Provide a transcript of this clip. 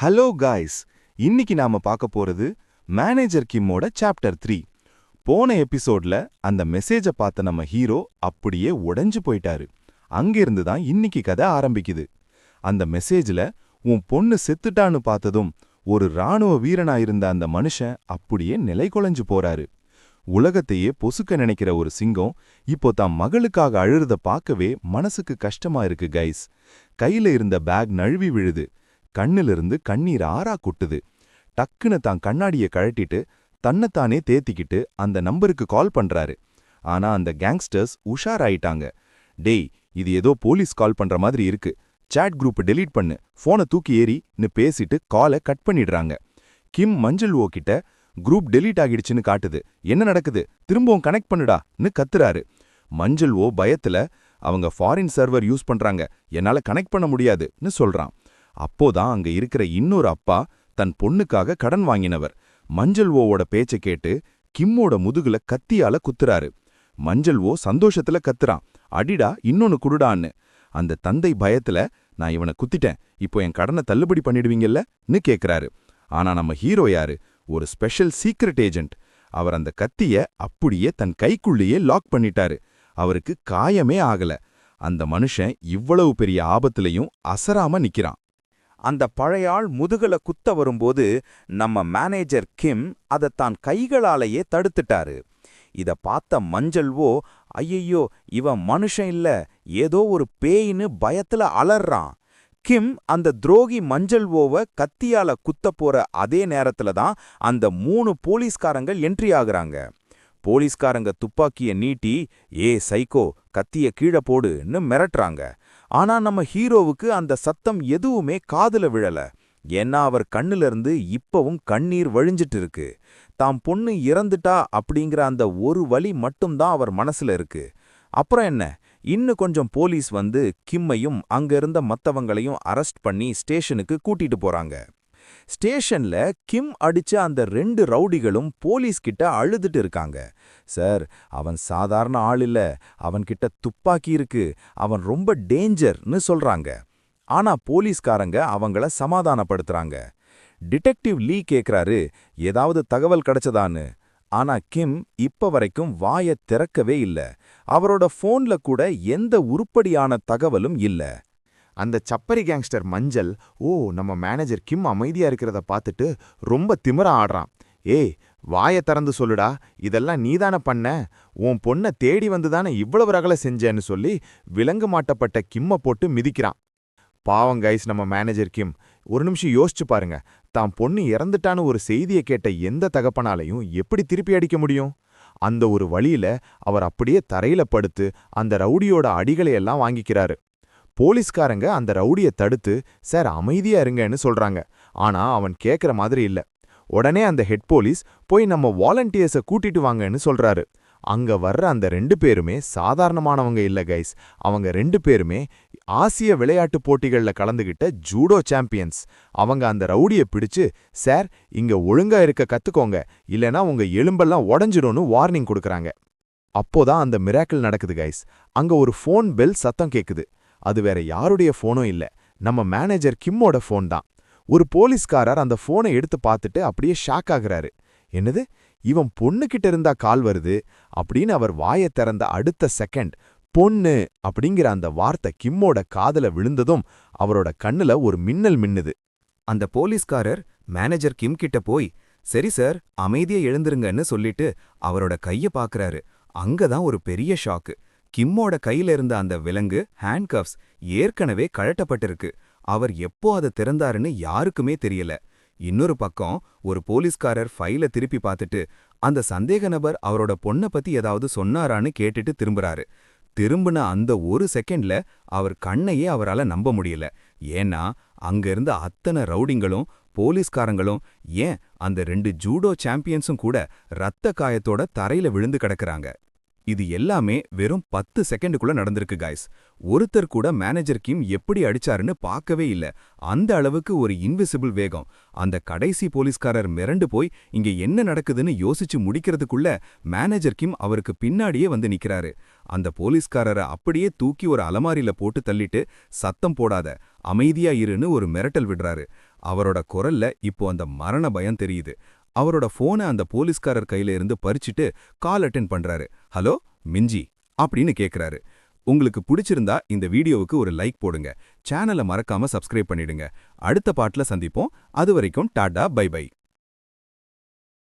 Hello guys, இன்னைக்கு நாம பார்க்க போறது மேனேஜர் கிம்மோட சாப்டர் 3. போன எபிசோட்ல அந்த மெசேஜை பார்த்த நம்ம ஹீரோ அப்படியே உடைஞ்சு போயிட்டாரு. அங்கிருந்து தான் இன்னைக்கு கதை ஆரம்பிக்குது. அந்த மெசேஜ்ல உன் பொண்ணு செத்துட்டான்னு பார்த்ததும் ஒரு ராணுவ வீரனா இருந்த அந்த மனுஷன் அப்படியே நிலை குலைஞ்சு போறாரு. உலகத்தையே பொசுக்க நினைக்கிற ஒரு சிங்கம் இப்போ தான் மகளுக்காக அழுறத பார்க்கவே மனசுக்கு கஷ்டமா இருக்கு கைஸ். கையில இருந்த பேக் நழுவி விழுது. கண்ணிலிருந்து கண்ணீர் ஆறா கொட்டுது. டக்குன்னு தான் கண்ணாடியை கழட்டிட்டு தன்னைத்தானே தேத்திக்கிட்டு அந்த நம்பருக்கு கால் பண்றாரு. ஆனா அந்த கேங்ஸ்டர்ஸ் உஷாராயிட்டாங்க. டேய், இது ஏதோ போலீஸ் கால் பண்ற மாதிரி இருக்கு, சாட் குரூப் டெலீட் பண்ணு, போனை தூக்கி ஏறின்னு பேசிட்டு காலை கட் பண்ணிடுறாங்க. கிம் மஞ்சள் ஓ கிட்ட குரூப் டெலீட் ஆகிடுச்சுன்னு காட்டுது. என்ன நடக்குது, திரும்பவும் கனெக்ட் பண்ணுடான்னு கத்துறாரு. மஞ்சள் ஓ பயத்துல அவங்க ஃபாரின் சர்வர் யூஸ் பண்றாங்க, என்னால கனெக்ட் பண்ண முடியாதுன்னு சொல்றான். அப்போதான் அங்க இருக்கிற இன்னொரு அப்பா தன் பொண்ணுக்காக கடன் வாங்கினவர் மஞ்சள் ஓவோட பேச்சை கேட்டு கிம்மோட முதுகுல கத்தியால குத்துறாரு. மஞ்சள் ஓ சந்தோஷத்துல கத்துறான், அடிடா இன்னொன்னு குடுடான்னு. அந்த தந்தை பயத்துல, நான் இவனை குத்திட்டேன், இப்போ என் கடனை தள்ளுபடி பண்ணிடுவீங்கல்லன்னு கேக்குறாரு. ஆனா நம்ம ஹீரோ யாரு, ஒரு ஸ்பெஷல் சீக்ரெட் ஏஜென்ட். அவர் அந்த கத்திய அப்படியே தன் கைக்குள்ளேயே லாக் பண்ணிட்டாரு. அவருக்கு காயமே ஆகல. அந்த மனுஷன் இவ்வளவு பெரிய ஆபத்திலையும் அசராம நிக்கிறான். அந்த பழையாள் முதுகல குத்த வரும்போது நம்ம மேனேஜர் கிம் அதை தான் கைகளாலேயே தடுத்துட்டாரு. இத பார்த்த மஞ்சள்வோ, ஐயையோ இவன் மனுஷன் இல்ல, ஏதோ ஒரு பேயின்னு பயத்துல அலறான். கிம் அந்த துரோகி மஞ்சள்வோவை கத்தியால குத்த போற அதே நேரத்துல தான் அந்த 3 போலீஸ்காரங்கள் என்ட்ரி ஆகுறாங்க. போலீஸ்காரங்க துப்பாக்கிய நீட்டி, ஏ சைக்கோ கத்திய கீழே போடுன்னு மிரட்டுறாங்க. ஆனா நம்ம ஹீரோவுக்கு அந்த சத்தம் எதுவுமே காதுல விழல. ஏன்னா அவர் கண்ணிலிருந்து இப்பவும் கண்ணீர் வழிஞ்சிட்டு இருக்கு. தாம் பொண்ணு இறந்துட்டா அப்படிங்கிற அந்த ஒரு வலி மட்டும்தான் அவர் மனசுல இருக்கு. அப்புறம் என்ன, இன்னும் கொஞ்சம் போலீஸ் வந்து கிம்மையும் அங்க இருந்த மத்தவங்களையும் அரெஸ்ட் பண்ணி ஸ்டேஷனுக்கு கூட்டிட்டு போறாங்க. ஸ்டேஷன்ல கிம் அடிச்ச அந்த 2 ரவுடிகளும் போலீஸ் கிட்ட அழுதுட்டு இருக்காங்க. சார், அவன் சாதாரண ஆள் இல்ல, அவன்கிட்ட துப்பாக்கி இருக்கு, அவன் ரொம்ப டேஞ்சர்னு சொல்றாங்க. ஆனா போலீஸ்காரங்க அவங்கள சமாதானப்படுத்துறாங்க. டிடெக்டிவ் லீ கேக்குறாரு, ஏதாவது தகவல் கிடைச்சதான்னு. ஆனா கிம் இப்ப வரைக்கும் வாயை திறக்கவே இல்ல. அவரோட போன்ல கூட எந்த உருப்படியான தகவலும் இல்ல. அந்த சப்பரி கேங்ஸ்டர் மஞ்சள் நம்ம மேனேஜர் கிம் அமைதியா இருக்கிறத பார்த்துட்டு ரொம்ப திமிரா ஆடுறான். ஏய், வாயை திறந்து சொல்லுடா, இதெல்லாம் நீதானே பண்ண, உன் பொண்ணை தேடி வந்துதானே இவ்வளவு ரகலை செஞ்சேன்னு சொல்லி விலங்கு மாட்டப்பட்ட கிம்ம போட்டு மிதிக்கிறான். பாவம் கைஸ், நம்ம மேனேஜர் கிம் ஒரு நிமிஷம் யோசிச்சு பாருங்க. தான் பொண்ணு இறந்துட்டான்னு ஒரு செய்தியை கேட்ட எந்த தகப்பனாலையும் எப்படி திருப்பி அடிக்க முடியும்? அந்த ஒரு வழியில அவர் அப்படியே தரையில படுத்து அந்த ரவுடியோட அடிகளையெல்லாம் வாங்கிக்கிறாரு. போலீஸ்காரங்க அந்த ரவுடியை தடுத்து, சார் அமைதியா இருங்கன்னு சொல்றாங்க. ஆனா அவன் கேக்குற மாதிரி இல்ல. உடனே அந்த ஹெட் போலீஸ் போய் நம்ம வாலண்டியர்ஸை கூட்டிட்டு வாங்கன்னு சொல்றாரு. அங்க வர்ற அந்த 2 பேருமே சாதாரணமானவங்க இல்ல கைஸ். அவங்க 2 பேருமே ஆசிய விளையாட்டு போட்டிகள்ல கலந்துகிட்ட ஜூடோ சாம்பியன்ஸ். அவங்க அந்த ரவுடியை பிடிச்சு, சார் இங்க ஒழுங்கா இருக்க கத்துக்கோங்க, இல்லனா உங்க எலும்பெல்லாம் உடஞ்சிடும்னு வார்னிங் கொடுக்கறாங்க. அப்போதான் அந்த மிராக்கிள் நடக்குது கைஸ். அங்க ஒரு ஃபோன் பெல் சத்தம் கேக்குது. அது வேற யாருடைய ஃபோனும் இல்ல, நம்ம மேனேஜர் கிம்மோட ஃபோன் தான். ஒரு போலீஸ்காரர் அந்த ஃபோனை எடுத்து பார்த்துட்டு அப்படியே ஷாக் ஆகுறாரு. என்னது, இவன் பொண்ணுகிட்ட இருந்தா கால் வருது அப்படின்னு அவர் வாயை திறந்த அடுத்த செகண்ட் பொண்ணு அப்படிங்கிற அந்த வார்த்தை கிம்மோட காதுல விழுந்ததும் அவரோட கண்ணுல ஒரு மின்னல் மின்னுது. அந்த போலீஸ்காரர் மேனேஜர் கிம் கிட்ட போய், சரி சார் அமைதியா எழுந்துருங்கன்னு சொல்லிட்டு அவரோட கைய பாக்குறாரு. அங்கதான் ஒரு பெரிய ஷாக்கு. கிம்மோட கையில இருந்த அந்த விலங்கு ஹேண்ட்கஃப்ஸ் ஏற்கனவே கழட்டப்பட்டிருக்கு. அவர் எப்போ அதை திறந்தாருன்னு யாருக்குமே தெரியல. இன்னொரு பக்கம் ஒரு போலீஸ்காரர் ஃபைல திருப்பி பார்த்துட்டு அந்த சந்தேக நபர் அவரோட பொண்ணை பத்தி ஏதாவது சொன்னாரான்னு கேட்டுட்டு திரும்புறாரு. திரும்பின அந்த ஒரு செகண்ட்ல அவர் கண்ணையே அவரால நம்ப முடியல. ஏன்னா அங்க இருந்த அத்தனை ரவுடிங்களும் போலீஸ்காரங்களும், ஏன் அந்த 2 ஜூடோ சாம்பியன்ஸும் கூட ரத்த காயத்தோட தரையில விழுந்து கிடக்குறாங்க. இது எல்லாமே வெறும் 10 செகண்டுக்குள்ள நடந்திருக்கு காய்ஸ். ஒருத்தர் கூட மேனேஜர் கிம் எப்படி அடிச்சாருன்னு பார்க்கவே இல்ல. அந்த அளவுக்கு ஒரு இன்விசிபிள் வேகம். அந்த கடைசி போலீஸ்காரர் மிரண்டு போய் இங்க என்ன நடக்குதுன்னு யோசிச்சு முடிக்கிறதுக்குள்ள மேனேஜர் கிம் அவருக்கு பின்னாடியே வந்து நிக்கிறாரு. அந்த போலீஸ்காரரை அப்படியே தூக்கி ஒரு அலமாரியில போட்டு தள்ளிட்டு, சத்தம் போடாத, அமைதியா இருன்னு ஒரு மிரட்டல் விடுறாரு. அவரோட குரல்ல இப்போ அந்த மரண பயம் தெரியுது. அவரோட போனை அந்த போலீஸ்காரர் கையில இருந்து பறிச்சுட்டு கால் அட்டென்ட் பண்றாரு. ஹலோ மிஞ்சி அப்படின்னு கேக்குறாரு. உங்களுக்கு பிடிச்சிருந்தா இந்த வீடியோவுக்கு ஒரு லைக் போடுங்க. சேனலை மறக்காம சப்ஸ்கிரைப் பண்ணிடுங்க. அடுத்த பாட்டுல சந்திப்போம். அது வரைக்கும் டாடா பை பை.